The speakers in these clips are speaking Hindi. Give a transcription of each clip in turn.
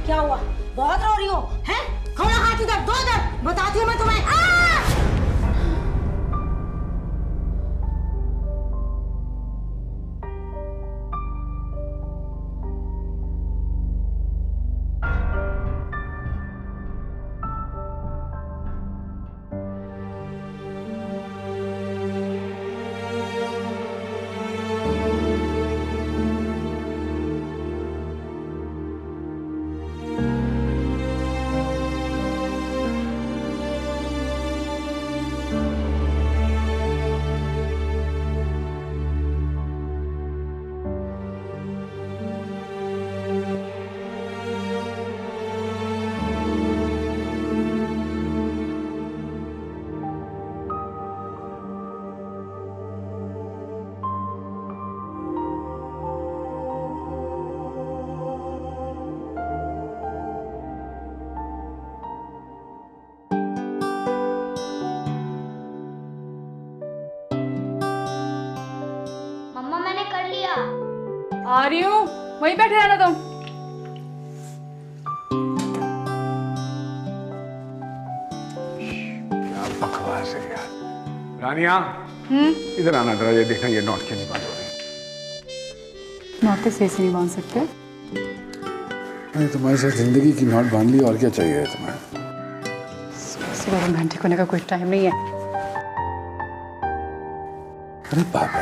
क्या हुआ? बहुत रो रही हो हैं? थोड़ा हाथ इधर दो, इधर बताती हूँ मैं तुम्हें। आ रही हूँ, वहीं बैठे रहना तुम। क्या बकवास है यार। रानिया, इधर आना जरा, ये देखना ये नोट क्यों नहीं बांध हो रहे। नोट से नहीं बांध सकते। नहीं, तुम्हारे साथ जिंदगी की नोट बांध ली, और क्या चाहिए तुम्हें? सुबह रोमांटिक होने का कोई टाइम नहीं है। अरे बाबा,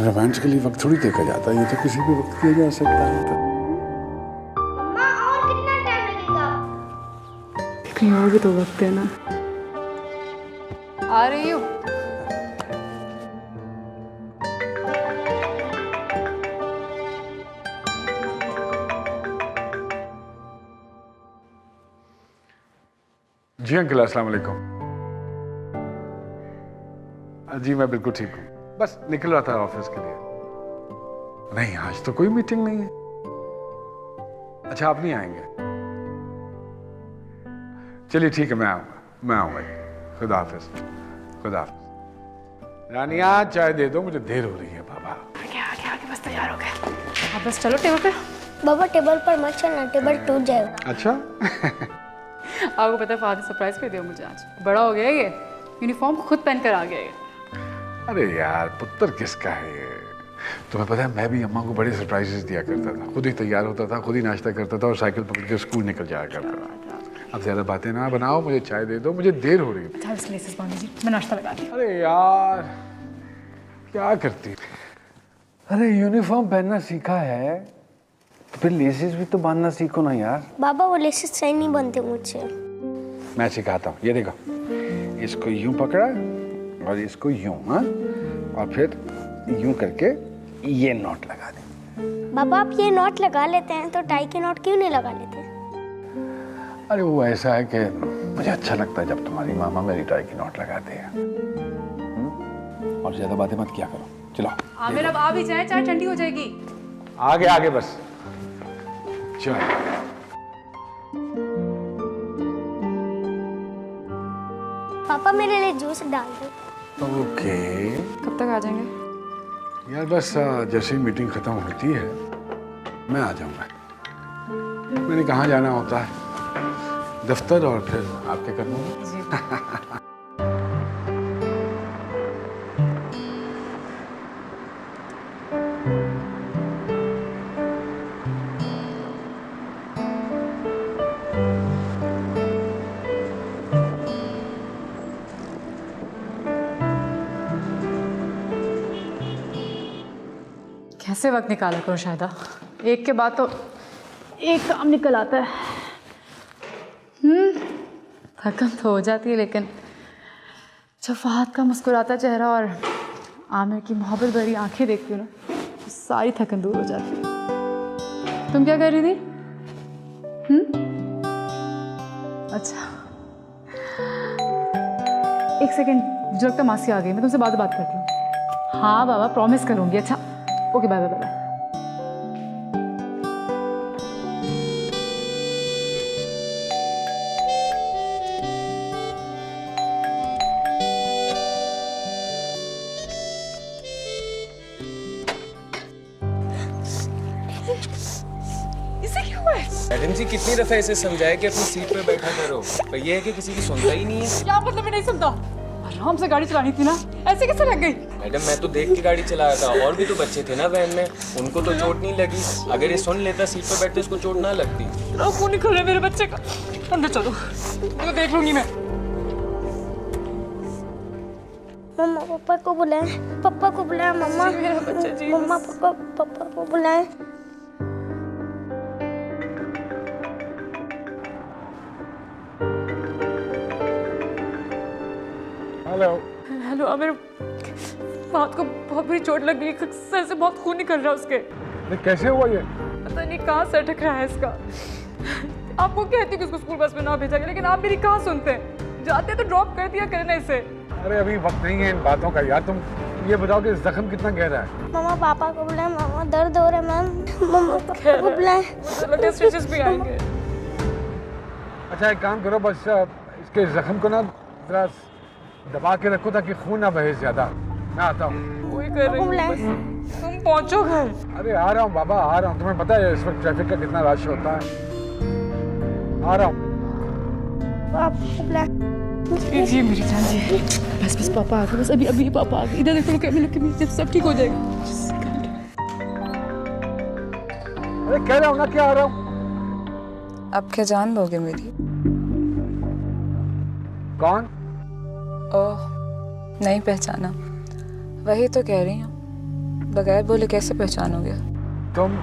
रोमांटिकली वक्त थोड़ी देखा जाता है, ये तो किसी भी वक्त किया जा सकता है। तो मम्मा और कितना टाइम लगेगा? कहीं और भी तो वक्त है ना। आ रही हूँ। जी अंकल, अस्सलाम वालेकुम। जी मैं बिल्कुल ठीक हूँ, बस निकल रहा था ऑफिस के लिए। नहीं, आज तो कोई मीटिंग नहीं है। अच्छा, आप नहीं आएंगे? चलिए ठीक है, मैं आऊंगा। खुदा हाफिज। खुदा हाफिज। रानिया, चाय दे दो, मुझे देर हो रही है। बाबा आगे बस तैयार हो गए। अब बस चलो टेबल पे। बाबा टेबल पर मत चलना, टेबल टूट जाएगा। अच्छा। आपको पता है फादर सरप्राइज कर दिया मुझे आज। बड़ा हो गया ये, यूनिफॉर्म खुद पहन कर आ गया ये। अरे यार, पुत्र किसका है ये? तुम्हें पता है, मैं भी अम्मा को बड़े सरप्राइजेस दिया करता था। खुद ही तैयार होता था, खुद ही नाश्ता करता था और साइकिल पकड़ के स्कूल निकल जाया करता था। अब ज्यादा बातें ना बनाओ, मुझे चाय दे दो, मुझे देर हो रही है। अच्छा, बस लेसेस बांध दीजिए, मैं नाश्ता लगा दिया। अरे यार, क्या करती? अरे यूनिफॉर्म पहनना सीखा है तो फिर लेसेस भी तो बांधना सीखो ना यार। बाबा वो लेसेस सही नहीं बनते मुझसे। मैं सिखाता हूँ, ये देखो, इसको यूं पकड़ा और इसको यूं, हाँ, और फिर यूं करके ये नॉट लगा दे। बाबा आप ये नॉट लगा लेते हैं तो टाई के नॉट क्यों नहीं लगा लेते? अरे वो ऐसा है कि मुझे अच्छा लगता है जब तुम्हारी मामा मेरी टाई की नॉट लगाते हैं। और ज्यादा बातें मत किया करो, चलो। आमिर अब आ भी जाए, चाय ठंडी हो जाएगी। आगे बस चाय। पापा मेरे लिए जूस डाल दो। ओके। कब तक आ जाएंगे? यार बस जैसे ही मीटिंग खत्म होती है मैं आ जाऊंगा। मैंने कहाँ जाना होता है, दफ्तर और फिर आपके कदमों में। कैसे वक्त निकाला करो शायदा, एक के बाद तो एक काम निकल आता है। थकन तो हो जाती है, लेकिन जब फहद का मुस्कुराता चेहरा और आमिर की मोहब्बत भरी आंखें देखती हूँ ना, तो सारी थकन दूर हो जाती है। तुम क्या कर रही थी? अच्छा, एक सेकेंड, मुझे लगता है मासी आ गई, मैं तुमसे बाद में बात करती हूँ। हाँ बाबा, प्रॉमिस करूँगी। अच्छा ओके, बाय बाय बाय। इसे मैडम जी कितनी दफा इसे समझाया कि अपनी सीट पे बैठा करो, पर ये है कि किसी की सुनता ही नहीं है। क्या मतलब मैं नहीं सुनता? आराम से गाड़ी चलानी थी ना, ऐसे कैसे लग गई? मैडम मैं तो देख के गाड़ी चला रहा था, और भी तो बच्चे थे ना वैन में, उनको तो चोट नहीं लगी। अगर ये सुन लेता सीट पे बैठते इसको चोट ना लगती। खून निकल रहा है मेरे बच्चे का। अंदर चलो, तो देख लूंगी मैं। मम्मा पापा को बुलाएं, पापा को बुलाएं। मम्मा मेरा बच्चा जी। मम्मा पापा को बुलाएं। हेलो। हेलो आमिर, हाथ को बहुत बुरी चोट लग गई, सर से बहुत खून निकल रहा है उसके। ये कैसे हुआ ये? पता नहीं कहाँ सर टकरा है इसका। आपको कहती कि उसको स्कूल बस में ना भेजा गया, लेकिन आप मेरी कहाँ सुनते हैं? जाते तो ड्रॉप कर दिया करना इसे। अरे अभी वक्त नहीं है इन बातों का यार। तुम ये बताओ कि जख्म कितना गहरा है? मम्मा पापा को बुलाएं। मम्मा दर्द हो रहा है मैम। मम्मा पापा को बुलाएं। लगे स्टिचेस भी आएंगे। अच्छा एक काम करो, बस इसके जख्म को ना जरा दबा के रखो ताकि खून ना बहे ज्यादा। मैं आता हूँ। वही कर रही हूँ बस। तुम पहुँचो घर। अरे आ रहा हूँ बाबा, आ रहा हूँ। तुम्हें पता है इस वक्त ट्रैफिक का कितना रश होता है। आ रहा हूँ। पापा को बुलाएं। जी मेरी जान जी। बस पापा आ गए, बस अभी पापा आ गए। इधर देखो, जब सब ठीक हो जाएगा। अरे कह रहा हूँ ना क्या आ रहा हूँ। अब क्या जान लोगे मेरी? कौन? ओह नहीं पहचाना, वही तो कह रही हूँ, बगैर बोले कैसे पहचानोगे? तुम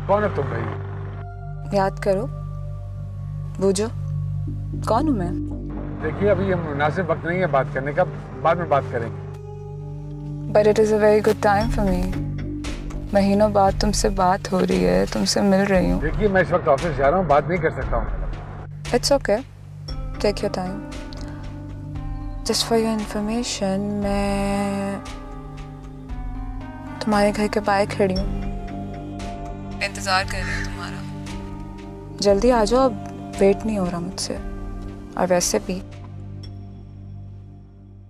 कौन है? तुम भाई याद करो, बूझो कौन हूँ मैं? देखिए अभी ये मुनासिब वक्त नहीं है बात करने का, बाद में बात करेंगे। But it is a very good time for me. महीनों बाद तुमसे बात हो रही है, तुमसे मिल रही हूँ। देखिए मैं इस वक्त ऑफिस जा रहा हूँ, बात नहीं कर सकता हूँ। It's okay, take your time. Just for your information, मैं तुम्हारे घर के बाहर खड़ी हूँ, इंतज़ार कर रही हूँ तुम्हारा। जल्दी आ जाओ, अब वेट नहीं हो रहा मुझसे। और वैसे भी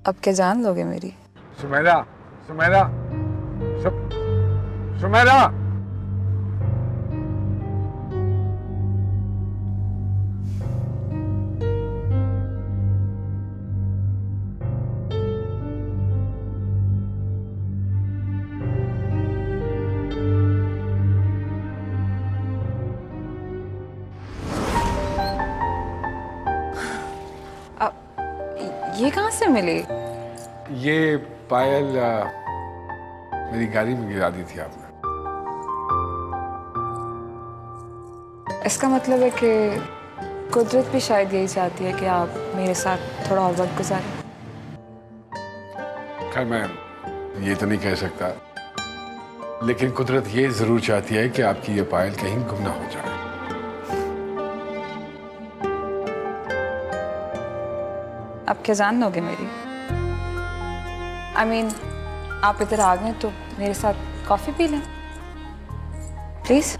अब क्या जान लोगे मेरी? सुमेरा, सुमेरा, सुमेरा। ये कहाँ से मिली? ये पायल मेरी गाड़ी में गिरा दी थी आपने। इसका मतलब है कि कुदरत भी शायद यही चाहती है कि आप मेरे साथ थोड़ा और वक्त गुजारें। खैर मैं ये तो नहीं कह सकता, लेकिन कुदरत ये जरूर चाहती है कि आपकी ये पायल कहीं गुम ना हो जाए। अब क्या जान लोगे मेरी? I mean, आप इधर आ गए तो मेरे साथ कॉफी पी लें please.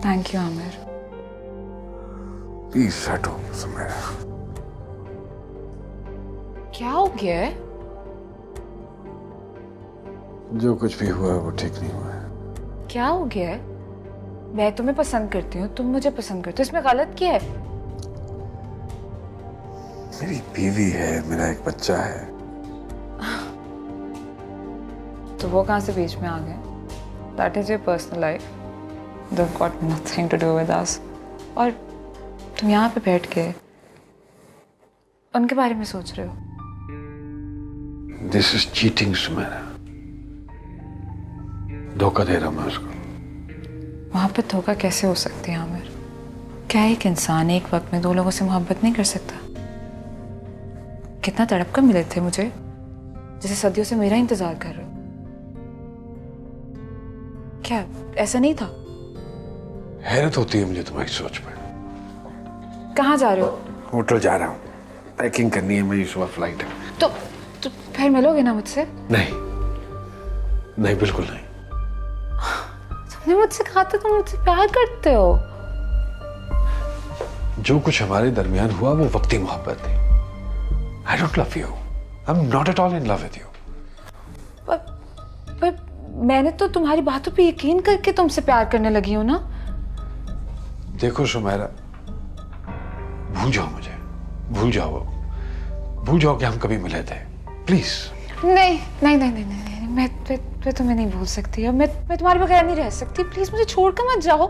Thank you Aamir. Please हटो सुमेरा। क्या हो गया है? जो कुछ भी हुआ वो ठीक नहीं हुआ है। क्या हो गया है? मैं तुम्हें पसंद करती हूँ, तुम मुझे पसंद करते हो, इसमें गलत क्या है? मेरी बीवी है, मेरा एक बच्चा है। तो वो कहाँ से बीच में आ गए? That is your personal life, that got nothing to do with us. और तुम यहाँ पे बैठ के उनके बारे में सोच रहे हो। दिस इज चीटिंग सुमेरा, धोखा दे रहा हूं मैं उसको। वहाँ पे धोखा कैसे हो सकती है आमिर? क्या एक इंसान एक वक्त में दो लोगों से मोहब्बत नहीं कर सकता? कितना तड़प कर मिले थे मुझे, जैसे सदियों से मेरा इंतजार कर रहे हो। क्या ऐसा नहीं था? हैरत होती है मुझे तुम्हारी सोच पर। कहाँ जा रहे हो? होटल जा रहा हूँ, पैकिंग करनी है, मेरी सुबह फ्लाइट है। तो फिर मिलोगे ना मुझसे? नहीं नहीं, बिल्कुल नहीं। तुमने मुझसे कहा था तुम मुझसे प्यार करते हो। जो कुछ हमारे दरमियान हुआ वो वक्ती मोहब्बत थी। I don't love you, I am not at all in love with you. पर मैंने तो तुम्हारी बातों पे यकीन करके तुमसे प्यार करने लगी हूँ ना। देखो सुमेरा, भूल जाओ मुझे, भूल जाओ कि हम कभी मिले थे, प्लीज। नहीं नहीं नहीं नहीं नहीं, मैं तुम्हें नहीं भूल सकती। अब मैं तुम्हारे बगैर नहीं रह सकती। प्लीज मुझे छोड़कर मत जाओ।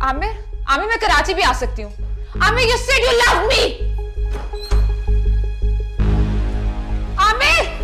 आमिर मैं कराची भी आ सकती हूँ। Aamir, you said you love me। Aamir,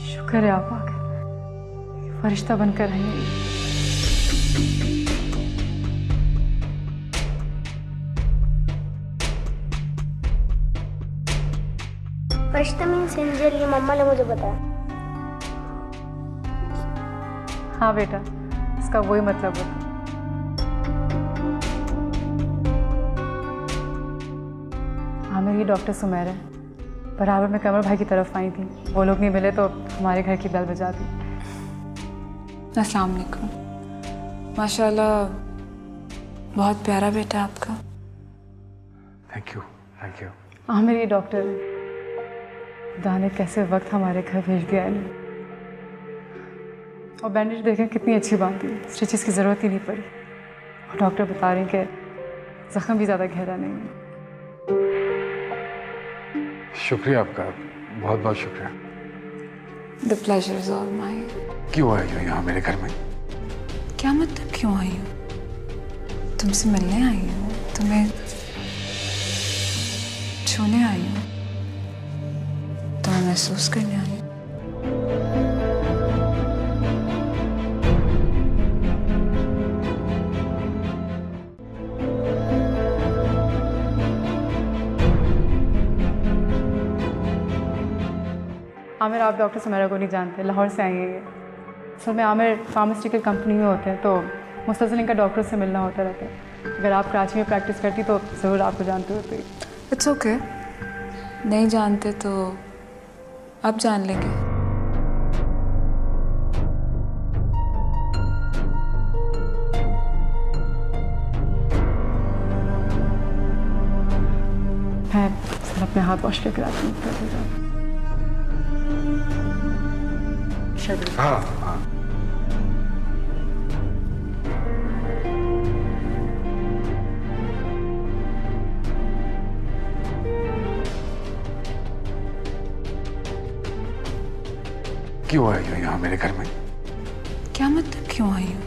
शुक्र है आप आ गए, फरिश्ता बनकर आई हैं। फरिश्ता मीन्स एंजल, ये मम्मा ने मुझे बताया। हाँ बेटा, इसका वही मतलब होता है। आमिर, ये डॉक्टर सुमेर है। बराबर में कमर भाई की तरफ आई थी, वो लोग नहीं मिले तो हमारे घर की बेल बजा दी। अस्सलाम वालेकुम। माशाल्लाह, बहुत प्यारा बेटा आपका। Thank you, thank you. Aamir, ये डॉक्टर है। दाने कैसे वक्त हमारे घर भेज दिया इन्हें। और बैंडेज देखें कितनी अच्छी बात है, स्टिचेस की ज़रूरत ही नहीं पड़ी। और डॉक्टर बता रहे हैं कि ज़ख्म भी ज़्यादा गहरा नहीं है। शुक्रिया आपका, बहुत बहुत शुक्रिया। The pleasure is all mine। क्यों आए हो यहाँ मेरे घर में? क्या मतलब क्यों आई हूँ? तुमसे मिलने आई हूँ, तुम्हें छूने आई हूँ, तुम्हें महसूस करने आई हूँ। आमिर, आप डॉक्टर सुमेरा को नहीं जानते, लाहौर से आई हैं। असल में आमिर फार्मास्यूटिकल कंपनी में होते हैं, तो मुस्तसिल इनका डॉक्टर से मिलना होता रहता है। अगर आप कराची में प्रैक्टिस करती तो ज़रूर आपको जानते होते। इट्स ओके, नहीं जानते तो अब जान लेंगे। मैं सर अपने हाथ वॉश करके आती हूँ। हाँ हाँ। क्यों आई हो यहाँ मेरे घर में? क्या मतलब क्यों आई हूँ?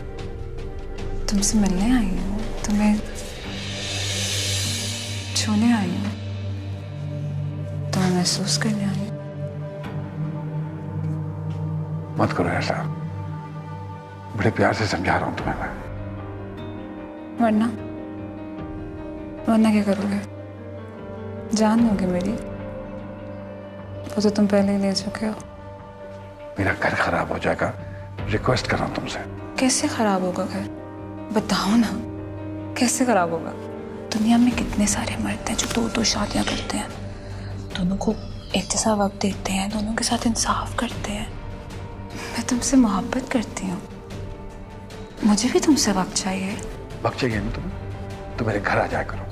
तुमसे मिलने आई हूँ, तुम्हें छूने आई हूँ, तुम्हें महसूस करने आई हूँ। मत करो ऐसा, बड़े प्यार से समझा रहा हूँ तुम्हें मैं। वरना क्या करोगे? जान लोगे मेरी? वो तो तुम पहले ही ले चुके हो। मेरा घर खराब हो जाएगा, रिक्वेस्ट कर रहा हूँ तुमसे। कैसे खराब होगा घर? बताओ ना, कैसे खराब होगा? दुनिया में कितने सारे मर्द हैं जो दो शादियां करते हैं, दोनों को एक जैसा वक्त देते हैं, दोनों के साथ इंसाफ करते हैं। मैं तुमसे मोहब्बत करती हूँ, मुझे भी तुमसे वक्त चाहिए। वक्त चाहिए ना तुम्हें तो मेरे घर आ जाया करो,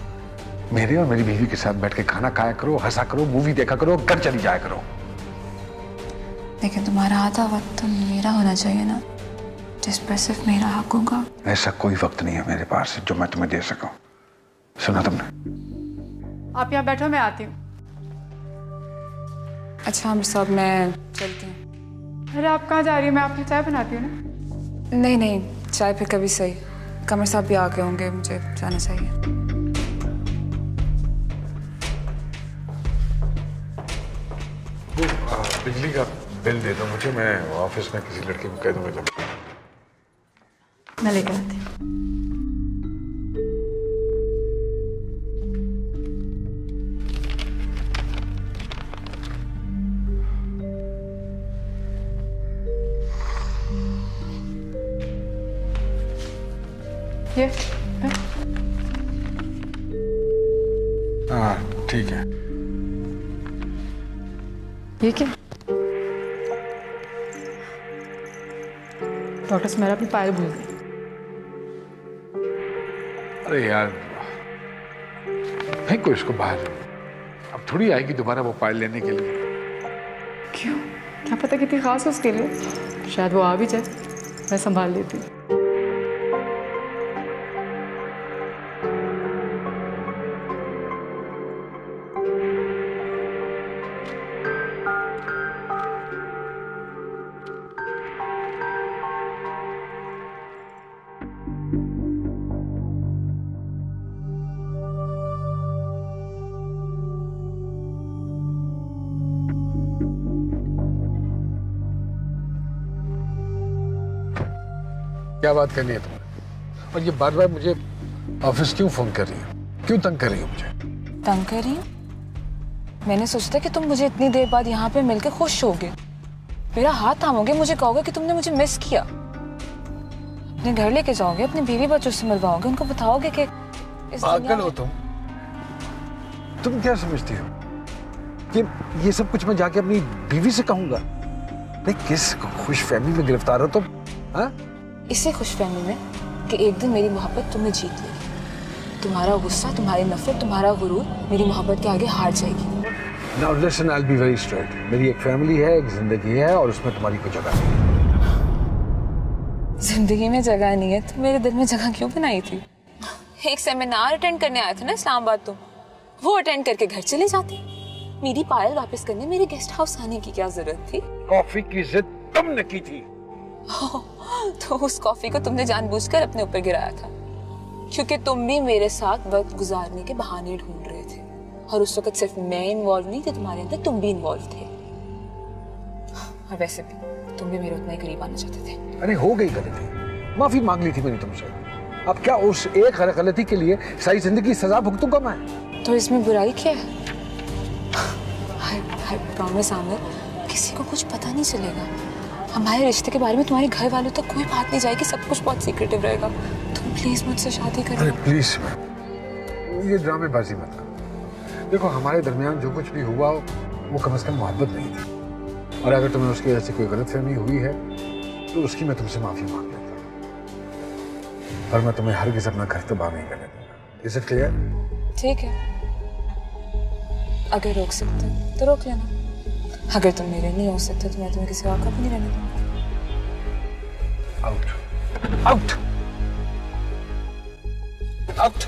मेरे और मेरी बीवी के साथ बैठ के खाना खाया करो, हंसा करो, मूवी देखा करो, घर चली जाया करो। लेकिन तुम्हारा आधा वक्त तो मेरा होना चाहिए ना, जिस पर सिर्फ मेरा हक होगा। ऐसा कोई वक्त नहीं है मेरे पास जो मैं तुम्हें दे सकूं। सुना तुमने? आप यहाँ बैठो, मैं आती हूँ। अच्छा हम सब, मैं चलती हूँ। अरे आप कहाँ जा रही हो? मैं आपकी चाय बनाती हूँ ना। नहीं नहीं, चाय पे कभी सही। कमर साहब भी आ गए होंगे, मुझे जाना चाहिए। वो बिजली का बिल दे दो मुझे, मैं ऑफिस में किसी लड़के को कह दूंगा जब। मैं लेकर आती हूँ। ये हाँ ठीक है। ये क्या? डॉक्टर सुमेरा अपनी पायल भूल गई। अरे यार फेंको इसको बाहर, अब थोड़ी आएगी दोबारा वो पायल लेने के लिए। क्यों? क्या पता कितनी खास हो उसके लिए, शायद वो आ भी जाए, मैं संभाल लेती हूँ। क्या बात करनी है तुम्हें? और ये बार बार मुझे ऑफिस क्यों फोन कर रही हो? क्यों तंग कर रही हो मुझे? तंग कर रही हूँ? मैंने सोचा था कि तुम मुझे इतनी देर बाद यहाँ पे मिलकर खुश होगे, मेरा हाथ थामोगे, मुझे कहोगे कि तुमने मुझे मिस किया, अपने घर लेके जाओगे, अपने बीवी बच्चों से मिलवाओगे, उनको बताओगे कि पागल हो तुम क्या समझती हो कि ये सब कुछ मैं जाके अपनी बीवी से कहूंगा? नहीं, किस खुशफहमी में गिरफ्तार हो तुम? हाँ? इसी खुशफहमी में कि एक दिन मेरी मोहब्बत तुम्हें जीत लेगी, तुम्हारा गुस्सा, तुम्हारी नफरत, तुम्हारा गुरूर मेरी मोहब्बत के आगे हार जाएगी। Now listen, I'll be very straight. मेरी एक फैमिली है, एक जिंदगी है, और उसमें तुम्हारी कोई जगह नहीं। जिंदगी में जगह नहीं है तो मेरे दिल में जगह क्यों बनाई थी? एक सेमिनार अटेंड करने आया था ना इस्लामाबाद, तुम वो अटेंड करके घर चले जाती। मेरी पायल वापस करने मेरे गेस्ट हाउस आने की क्या जरूरत थी? कॉफी की जिद तुमने की थी। तो उस कॉफी को तुमने जानबूझकर अपने ऊपर गिराया था, क्योंकि तुम भी मेरे साथ वक्त गुजारने के बहाने ढूंढ रहे थे, और उस वक्त सिर्फ मैं इन्वॉल्व नहीं थी तुम्हारे अंदर, तुम भी इन्वॉल्व थे। और वैसे भी तुम भी मेरे उतना ही करीब आना चाहते थे। अरे हो गई गलती, माफी मांग ली थी मैंने तुमसे। अब क्या उस एक गलती के लिए सारी जिंदगी सजा भुगतूंगा मैं? तो इसमें बुराई क्या है? I promise आमिर, किसी को कुछ पता नहीं चलेगा। हमारे रिश्ते के बारे में तुम्हारे घर वालों तक कोई बात नहीं जाएगी, सब कुछ बहुत सीक्रेटिव रहेगा। तुम प्लीज मुझसे शादी करो। अरे प्लीज, ये ड्रामेबाजी मत करो। देखो, हमारे दरमियान जो कुछ भी हुआ वो कम से कम मोहब्बत नहीं थी, और अगर तुम्हें उसकी वजह से कोई गलतफहमी हुई है तो उसकी मैं तुमसे माफी मांग लेता हूं, पर मैं तुम्हें हरगिज़ अपना घर तबाह नहीं करने दूंगा। Is it clear? ठीक है, अगर रोक सकते हो तो रोक लेना, अगर तुम मेरे नहीं हो सकते तो मैं तुम्हें किसी और का भी नहीं रहने दूंगा। Out, out, out.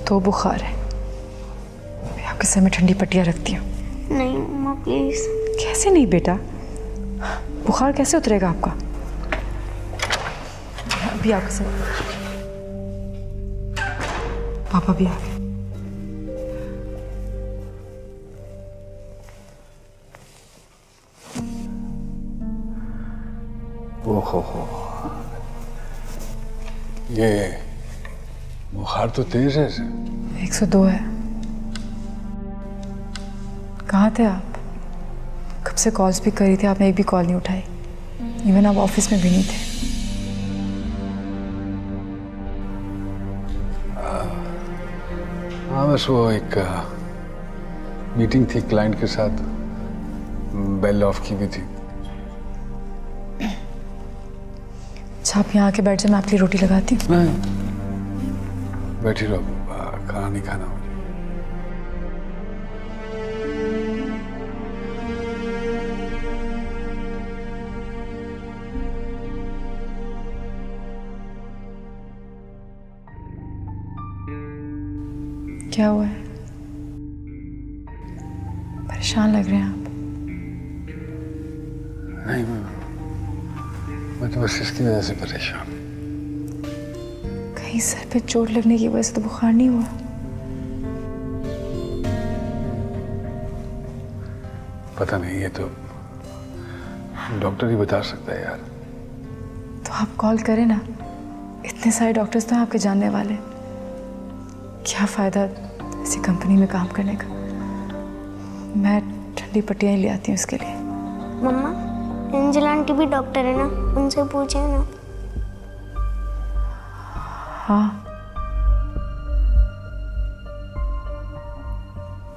तो बुखार है, मैं आपके सर में ठंडी पट्टियां रखती हूँ। नहीं मम्मा प्लीज। कैसे नहीं बेटा, बुखार कैसे उतरेगा आपका? अभी आपके साथ। पापा भी आ गए। ओहो, ये बुखार तो तेज है। 102 है। कहाँ थे आप? कब से कॉल्स भी करी थी, आपने एक भी कॉल नहीं उठाई। इवन आप ऑफिस में भी नहीं थे। हाँ, बस वो एक मीटिंग थी क्लाइंट के साथ, बेल ऑफ की भी थी। अच्छा, आप यहाँ आके बैठ जाए, मैं आपके लिए रोटी लगाती हूँ। नहीं, बैठी रहो, खाना नहीं खाना मुझे। क्या हुआ है? परेशान लग रहे हैं आप। नहीं, मैं तो बस इसकी वजह से परेशान। कहीं सर पे चोट लगने की वजह से तो बुखार नहीं हुआ? पता नहीं, ये तो डॉक्टर ही बता सकता है यार। तो आप कॉल करें ना, इतने सारे डॉक्टर्स तो हैं आपके जानने वाले। क्या फायदा ऐसी कंपनी में काम करने का। मैं ठंडी पट्टियाँ ही ले आती हूँ इसके लिए। मम्मा, एंजल आंटी भी डॉक्टर है ना, उनसे पूछे ना। हाँ,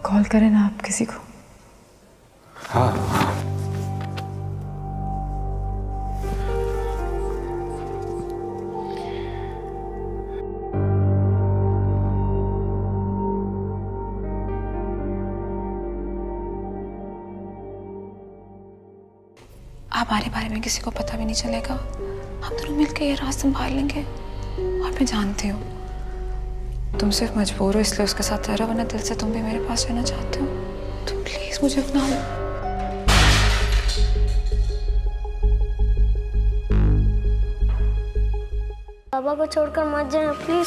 कॉल करें ना आप किसी को। हाँ, हमारे बारे में किसी को पता भी नहीं चलेगा। हम दोनों मिलकर ये राज संभाल लेंगे। और मैं जानती हूँ तुम सिर्फ मजबूर हो इसलिए उसके साथ रह रहे हो, वरना दिल से तुम भी मेरे पास रहना चाहते हो। तुम प्लीज मुझे अपना लो। पापा को छोड़कर मत जाना प्लीज।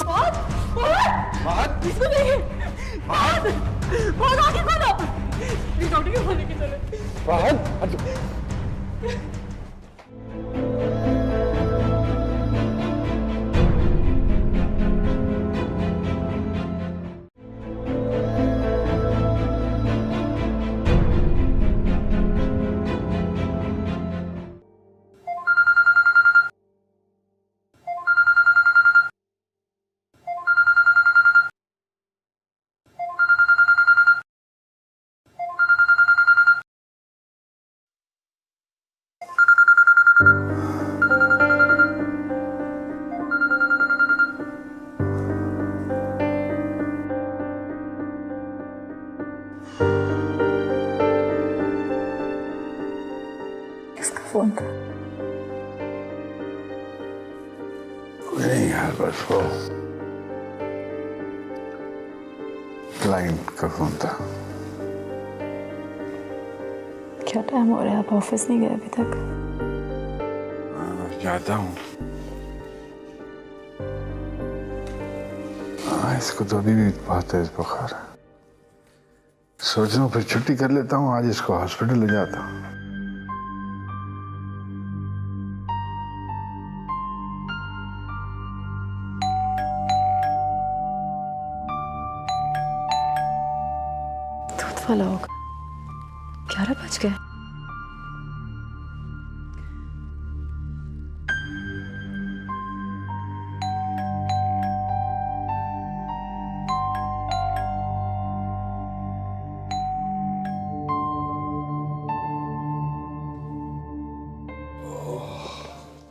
किसका फोन था? कुछ नहीं यार, बस वो क्लाइंट का फोन था। क्या टाइम हो रहा है, आप ऑफिस नहीं गए अभी तक? जाता हूँ। हाँ, इसको तो अभी भी बहुत तेज बुखार है। सोच रहा हूँ फिर छुट्टी कर लेता हूँ, आज इसको हॉस्पिटल ले जाता हूँ। दूध वाला होगा। 11 बज गए।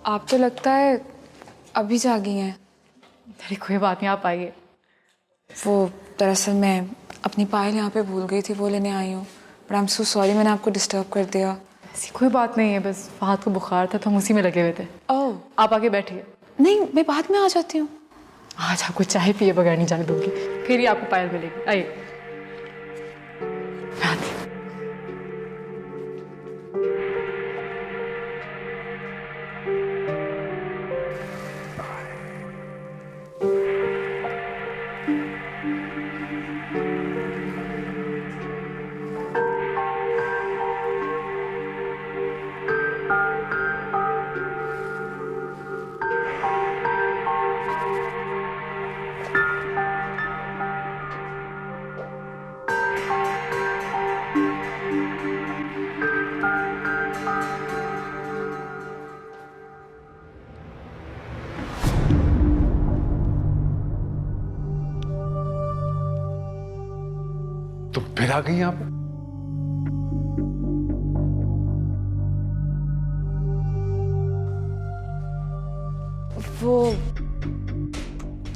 आप तो लगता है अभी जागी हैं। अरे कोई बात नहीं, आप आइए। वो दरअसल मैं अपनी पायल यहाँ पे भूल गई थी, वो लेने आई हूँ। But I am so sorry, मैंने आपको डिस्टर्ब कर दिया। ऐसी कोई बात नहीं है, बस फहद को बुखार था तो हम उसी में लगे हुए थे। ओह, आप आके बैठिए। नहीं, मैं बाद में आ जाती हूँ। आज आपको चाय पिए बगैर नहीं जाने दूंगी, फिर ही आपको पायल मिलेगी। आइए। मैं आती हूँ। तुम फिर आ गई यहाँ पे? वो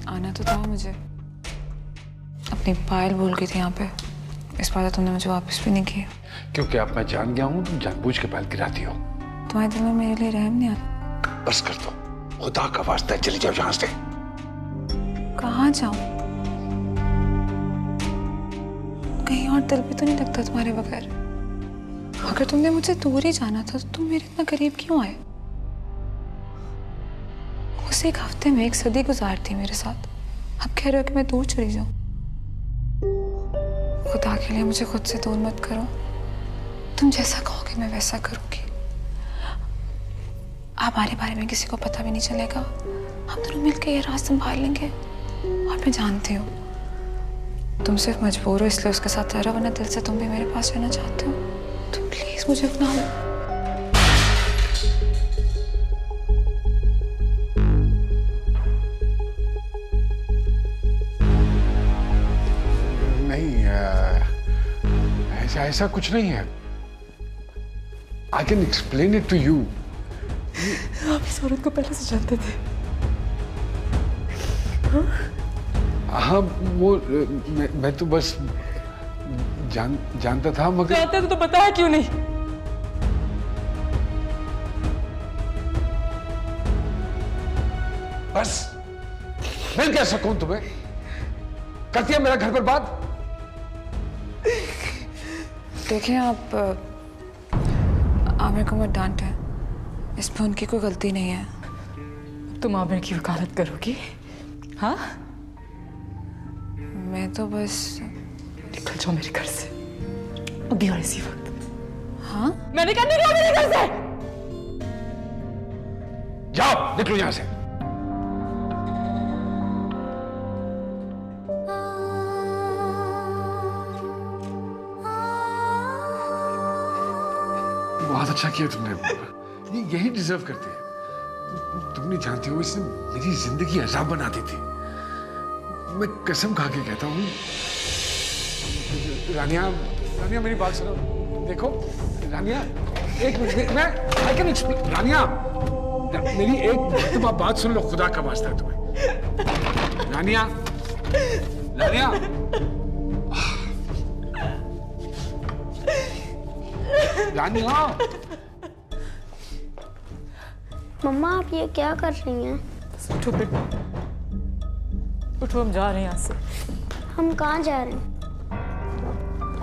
आना तो था मुझे, अपनी पायल भूल गई थी यहाँ पे, इस बार तुमने मुझे वापस भी नहीं किया। क्योंकि अब मैं जान गया हूँ तुम जानबूझ के पायल गिराती हो। तुम्हारे दिल में मेरे लिए रहम नहीं आता? बस कर दो, खुदा का वास्ता है, चली जाओ यहाँ से। कहाँ जाऊं? कहीं और दिल भी तो नहीं लगता तुम्हारे बगैर। अगर तुमने मुझे दूर ही जाना था तो तुम मेरे इतना करीब क्यों आए? उस एक हफ्ते में 1 सदी गुजारती मेरे साथ, अब कह रहे हो कि मैं दूर चली जाऊं। खुदा के लिए मुझे खुद से दूर मत करो। तुम जैसा कहोगे मैं वैसा करूंगी। हमारे बारे में किसी को पता भी नहीं चलेगा। हम दोनों मिलकर ये राज संभाल लेंगे। और मैं जानती हूँ तुम सिर्फ मजबूर हो इसलिए उसके साथ रह रहे हो, वरना दिल से तुम भी मेरे पास रहना चाहते हो। तुम प्लीज मुझे अपना लो। नहीं, ऐसा कुछ नहीं है। I can explain it to you. आप इस औरत को पहले से जानते थे? हाँ, वो मैं तो बस जानता था, मगर जानते थे तो बताया क्यों नहीं? बस मैं कह सकूं तुम्हें? कर दिया मेरा घर बर्बाद। देखिए आप आमिर को मत डांटे, इसमें उनकी कोई गलती नहीं है। तुम आमिर की वकालत करोगी? हाँ, मैं तो बस निकल जाओ मेरे घर से अभी और इसी वक्त। हाँ, मैंने कहा निकलो मेरे घर से। जाओ, निकलो यहां से। बहुत अच्छा किया तुमने, यही डिजर्व करती है। तुम नहीं जानती हो, इसने मेरी जिंदगी अजाब बना दी थी। मैं कसम खा के कहता हूँ। रानिया मेरी बात सुनो, देखो रानिया, एक मिनट, मैं आई कैन एक्सप्लेन। रानिया मेरी एक मर्तबा बात सुन लो, खुदा का वास्ता है तुम्हें। रानिया मम्मा आप ये क्या कर रही हैं? उठो बेटा, उठो, हम जा रहे हैं यहाँ से। हम कहाँ जा रहे हैं?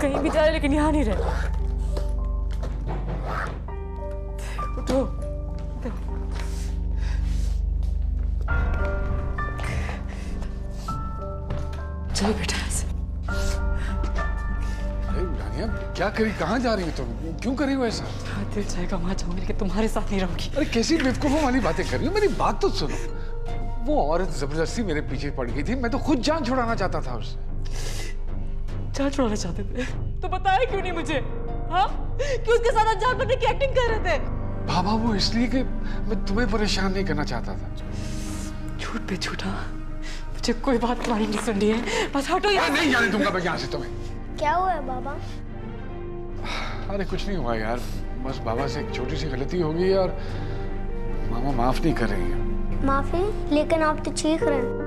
कहीं भी जा रहे लेकिन यहाँ नहीं रहे। उठो। चलो बेटा यहाँ से। अरे रानिया, क्या करी, कहाँ जा रही हो तुम? क्यों कर रही हो ऐसा? दिल चाहेगा वहां जाऊंगी लेकिन तुम्हारे साथ नहीं रहूंगी। अरे कैसी बेवकूफों वाली बातें कर रही हो? मेरी बात तो सुनो। वो औरत जबरदस्ती मेरे पीछे पड़ गई थी, मैं तो खुद जान छुड़ाना चाहता था उससे। जान छुड़ाना चाहते थे तो बताया क्यों नहीं मुझे? हाँ, क्यों उसके साथ जान बनने की एक्टिंग कर रहे थे? बाबा वो इसलिए कि मैं तुम्हें परेशान नहीं करना चाहता था। झूठ पे झूठा, मुझे कोई बात तुम्हारी नहीं सुन रही है, बस हटो यहाँ। नहीं जाने दूंगा मैं यहाँ से तुम्हें। क्या हुआ है बाबा? अरे कुछ नहीं हुआ यार, बस बाबा से एक छोटी सी गलती हो गई और मामा माफ नहीं कर रही है। माफी? लेकिन आप तो चीख रहे हैं।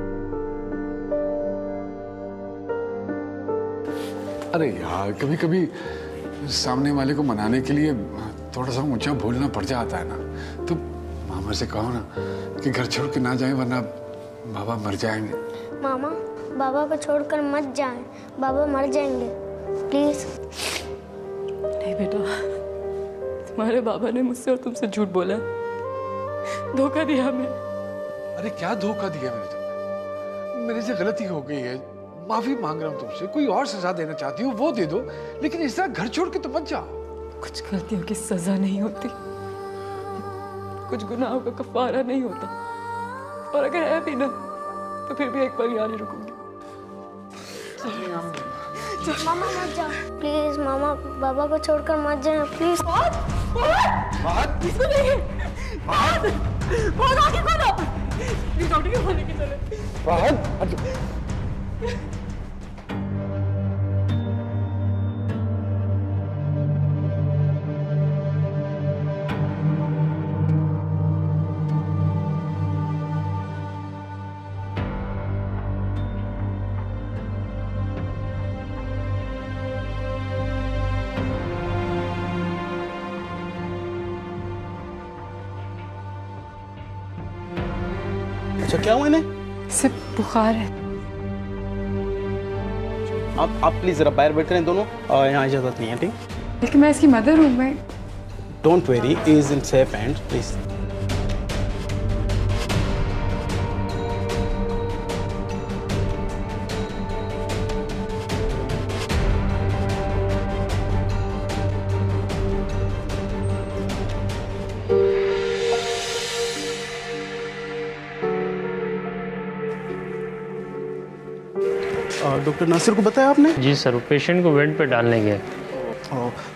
अरे यार, कभी कभी सामने वाले को मनाने के लिए थोड़ा सा ऊंचा बोलना पड़ जाता है ना। तो मामा से कहो ना कि घर छोड़ के ना जाए, वरना बाबा मर जाएंगे। मामा बाबा को छोड़कर मत जाएं, बाबा मर जाएंगे, प्लीज। नहीं बेटा, तुम्हारे बाबा ने मुझसे और तुमसे झूठ बोला, धोखा दिया हमें। अरे क्या धोखा दिया मैंने तुम्हें? मेरे से गलती हो गई है, माफी मांग रहा हूँ तुमसे। कोई और सजा देना चाहती हो वो दे दो, लेकिन इस तरह घर छोड़ के तो मत जाओ। कुछ गलतियों की सजा नहीं होती, कुछ गुनाहों का कफारा नहीं होता, और अगर है भी ना तो फिर भी एक बार यहाँ नहीं रुकूंगी। मामा मत जाओ प्लीज, मामा बाबा को छोड़कर मत जाए प्लीज। इसको नहीं, आगे खोलो प्लीज, डॉक्टर के खोलने की चले। अच्छा क्या हुआ इन्हें? सिर्फ बुखार है। आप प्लीज जरा बाहर बैठ रहे हैं दोनों, यहाँ इजाजत नहीं है, ठीक? लेकिन मैं इसकी मदर हूँ। मैं don't worry, is in safe hand please. Doctor Nasir को बताया आपने? जी सर, वो पेशेंट को बेड पे डालने गए।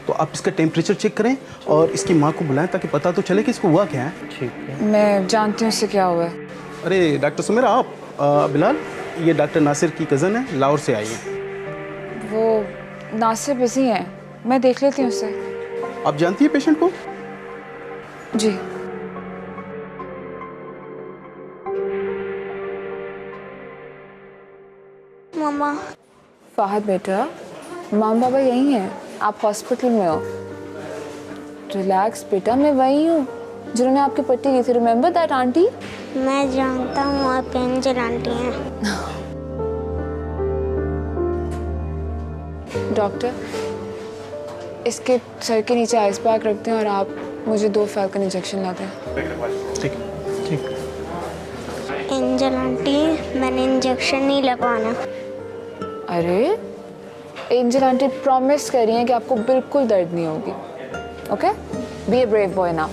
तो आप इसका टेम्परेचर चेक करें और इसकी माँ को बुलाएं ताकि पता तो चले कि इसको हुआ क्या है। ठीक है। मैं जानती हूँ इससे क्या हुआ है। अरे डॉक्टर सुमेरा, आप बिलाल, ये डॉक्टर नासिर की कज़न है, लाहौर से आई है। वो नासिर बिजी हैं, मैं देख लेती हूँ उसे। आप जानती है पेशेंट को? जी। मामा। फहद बेटा, माम बाबा यहीं हैं, आप हॉस्पिटल में हो। रिलैक्स बेटा, मैं वही हूँ जिन्होंने आपकी पट्टी की थी। Remember that aunty? मैं जानता हूँ आप एंजल आंटी हैं। डॉक्टर, इसके सर के नीचे आइस पैक रखते हैं और आप मुझे 2 फैल्कन इंजेक्शन ला दें। ठीक ठीक। एंजल आंटी, मैंने इंजेक्शन नहीं लगवाना। अरे एंजल आंटी प्रॉमिस कर रही हैं कि आपको बिल्कुल दर्द नहीं होगी। Okay, be a brave boy now.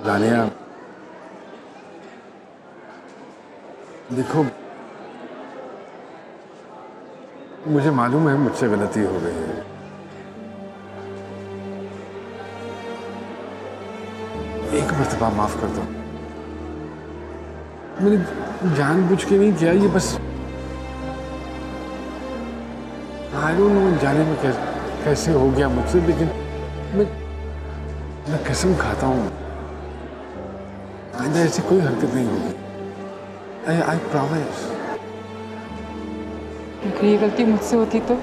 दानिया, देखो मुझे मालूम है मुझसे गलती हो गई है। एक मर्तबा माफ कर दो। मैंने जानबूझ के नहीं किया, ये बस आई डोंट नो जाने में कैसे हो गया मुझसे, लेकिन मैं कसम खाता हूँ आइंदा ऐसी कोई हरकत नहीं होगी। I promise. अगर ये गलती मुझसे होती तो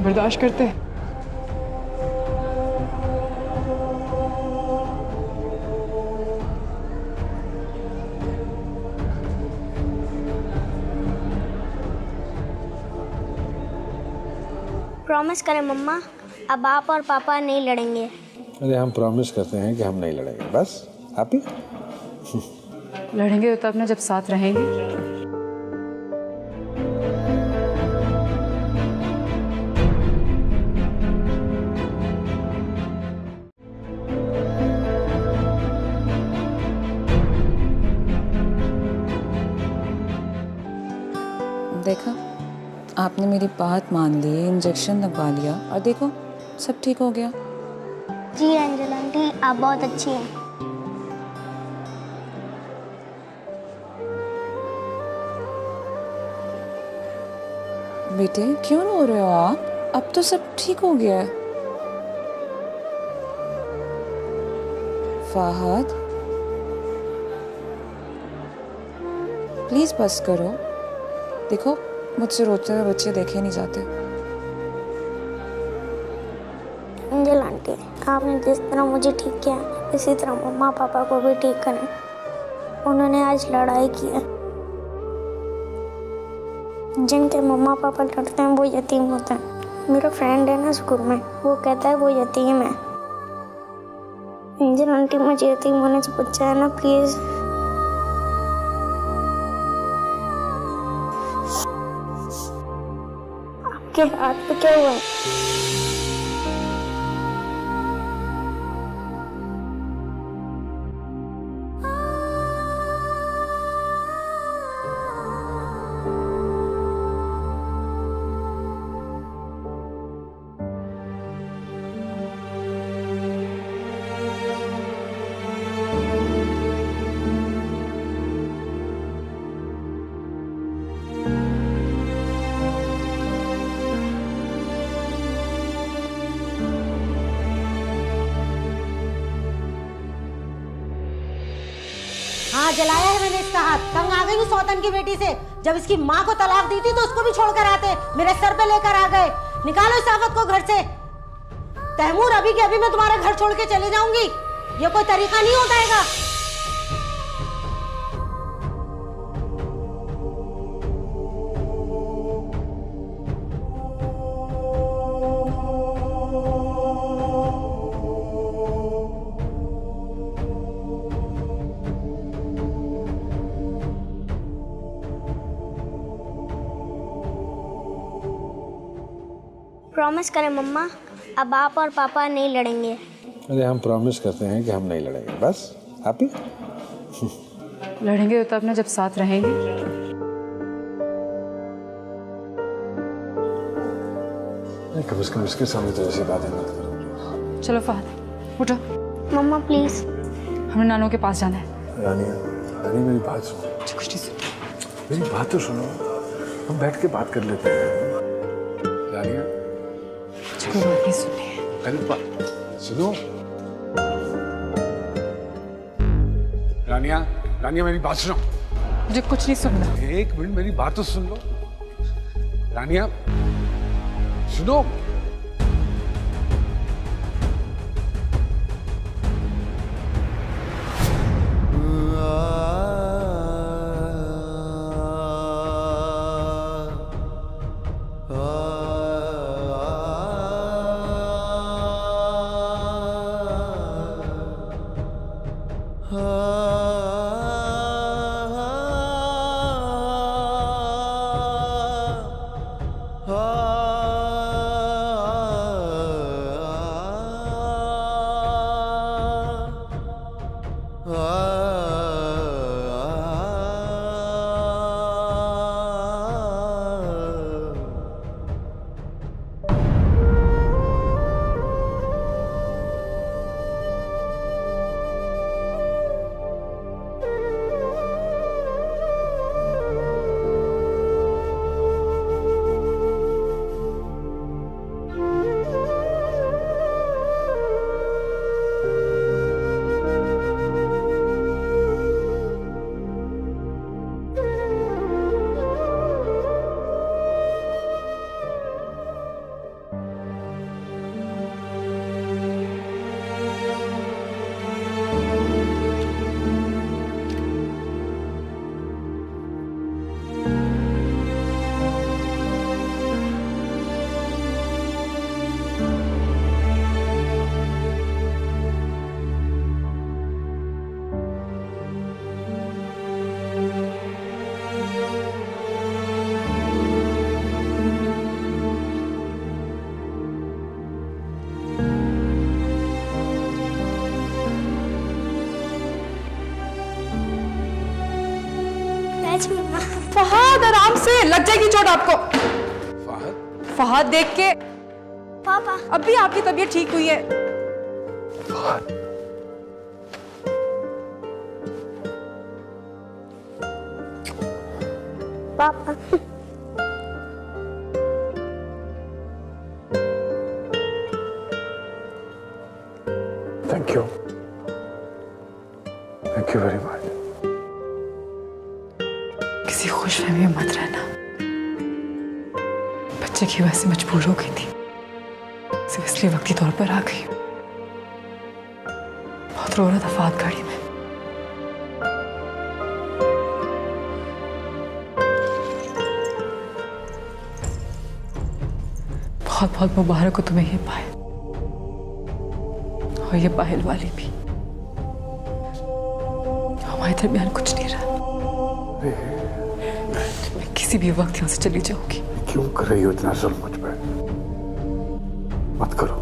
बर्दाश्त करते। प्रॉमिस करें मम्मा, अब आप और पापा नहीं लड़ेंगे। अरे हम प्रॉमिस करते हैं कि हम नहीं लड़ेंगे, बस। हैप्पी? लड़ेंगे तो तब ना जब साथ रहेंगे। देखा, आपने मेरी बात मान ली, इंजेक्शन लगवा लिया और देखो सब ठीक हो गया। जी एंजल आंटी, आप बहुत अच्छी हैं। बेटे क्यों रो रहे हो आप? अब तो सब ठीक हो गया है। फहद प्लीज बस करो। देखो मुझसे रोते हुए बच्चे देखे नहीं जाते। एंजल आंटी, आपने जिस तरह मुझे ठीक किया इसी तरह मम्मा पापा को भी ठीक करें। उन्होंने आज लड़ाई की है। जिनके मम्मा पापा लड़ते हैं वो यतीम होते हैं। मेरा फ्रेंड है ना स्कूल में, वो कहता है वो यतीम है। एंजल आंटी, मुझे यतीम होने से बचाया ना प्लीज। आपके हाथ पे क्या हुआ है? हाँ जलाया है मैंने इसका हाथ। तंग आ गई हूँ सौतन की बेटी से। जब इसकी माँ को तलाक दी थी तो उसको भी छोड़कर आते, मेरे सर पे लेकर आ गए। निकालो इस आफत को घर से। तैमूर अभी के अभी मैं तुम्हारा घर छोड़ के चले जाऊंगी। ये कोई तरीका नहीं होता है। प्रॉमिस करें मम्मा, अब आप और पापा नहीं लड़ेंगे। अरे हम प्रॉमिस करते हैं कि हम नहीं लड़ेंगे, बस। हैप्पी? लड़ेंगे तो तब ना जब साथ रहेंगे। कम से कम इसके सामने तो ऐसी बातें मत करो। चलो फहद उठो, मम्मा प्लीज। हमें नानू के पास जाना है। रानिया, रानी मेरी बात सुनो। कुछ नहीं सुन। मेरी बात तो सुनो, हम बैठ के बात कर लेते हैं। रानिया कोई बात नहीं सुननी है। अरे सुनो रानिया, रानिया मेरी बात सुनो। मुझे कुछ नहीं सुनना। एक मिनट मेरी बात तो सुन लो। रानिया सुनो। फहद आराम से, लग जाएगी चोट आपको। फहद? फहद देख के पापा अभी आपकी तबीयत ठीक हुई है। फहद पापा थैंक यू वेरी मच। किसी खुशफहमी में मत रहना। बच्चे की वजह से मजबूर हो गई थी, सिर्फ इसलिए वक्ती तौर पर आ गई। बहुत रो रहा था फहद गाड़ी में। बहुत बहुत मुबारक हो तुम्हें ये पायल, और ये पायल वाली भी। हमारे दरमियान कुछ नहीं रहा। मैं किसी भी वक्त यहाँ से चली जाऊंगी। क्यों कर रही हो इतना जुल्म मुझ पे? मत करो।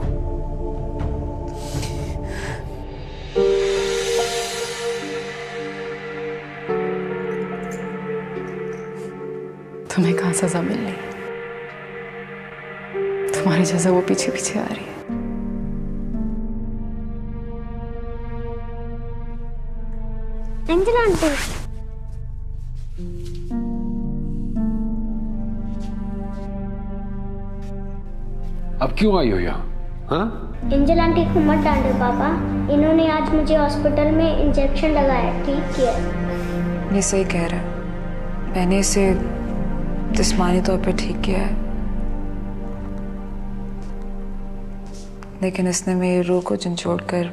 तुम्हें कहाँ सजा मिलनी है? तुम्हारी सजा वो पीछे पीछे आ रही है। अंजलि आंटी अब क्यों आई हो यहाँ? हाँ? एंजल आंटी को मत डांटो पापा, इन्होंने आज मुझे हॉस्पिटल में इंजेक्शन लगाया, ठीक किया। ये सही कह रहा है, मैंने इसे जिस्मानी तौर पे ठीक किया है, लेकिन इसने मेरी रूह को झंझोड़ कर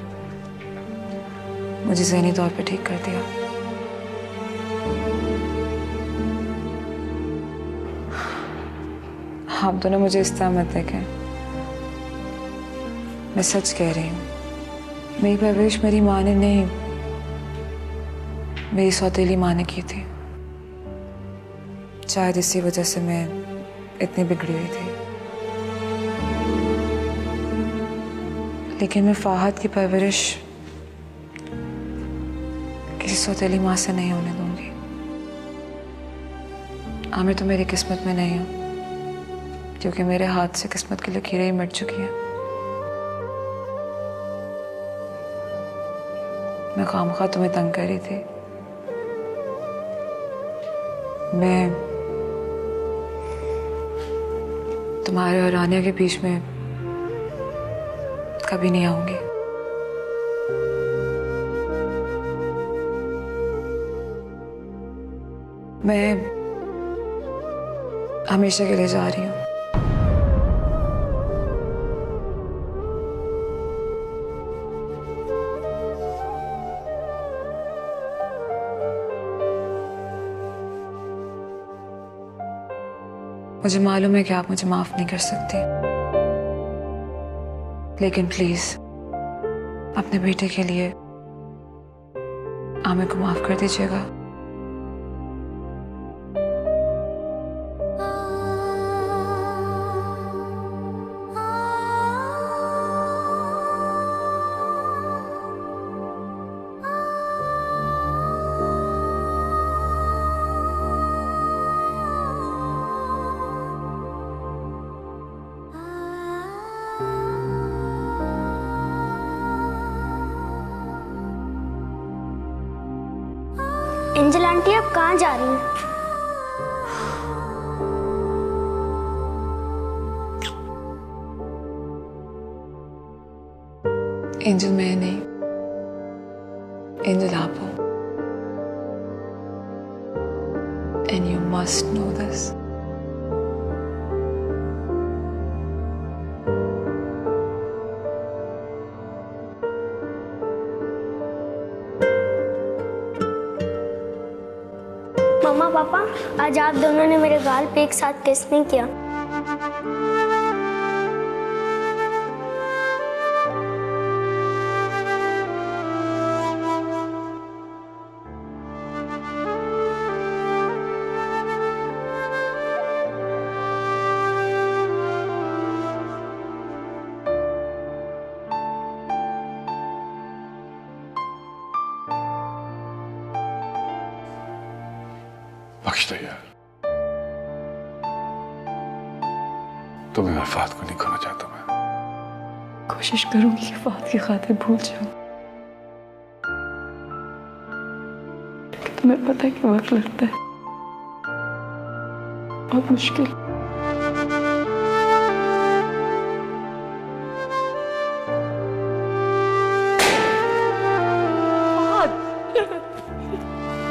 मुझे ज़हनी तौर पे ठीक कर दिया। आप दोनों मुझे इस तरह मत देखें, मैं सच कह रही हूँ। मेरी परवरिश मेरी माँ ने नहीं, मेरी सौतेली माँ ने की थी। शायद इसी वजह से मैं इतनी बिगड़ी हुई थी, लेकिन मैं फाहद की परवरिश किसी सौतेली माँ से नहीं होने दूंगी। आमिर तो मेरी किस्मत में नहीं हो, क्योंकि मेरे हाथ से किस्मत की लकीरें ही मिट चुकी हैं। मैं खामखा तुम्हें तंग कर रही थी। मैं तुम्हारे और रानिया के बीच में कभी नहीं आऊंगी। मैं हमेशा के लिए जा रही हूँ। मुझे मालूम है कि आप मुझे माफ नहीं कर सकती, लेकिन प्लीज अपने बेटे के लिए आमिर को माफ कर दीजिएगा। एंजल आंटी आप कहाँ जा रही हैं? एंजल मैं नहीं, एंजल आप हो, and you must know this. मम्मा पापा, आज आप दोनों ने मेरे गाल पे एक साथ किस नहीं किया। बख्श दो यार, तुम्हें अल्फाज को नहीं खोना चाहता मैं। कोशिश करूंगी कि फात की खातिर भूल जाऊं, लेकिन तुम्हें पता है कि वक्त लगता है, बहुत मुश्किल।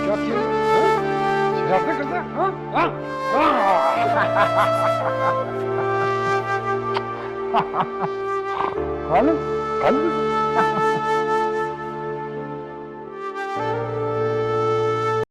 क्या किया? शरारतें करता है? हाँ? हाँ? हाँ?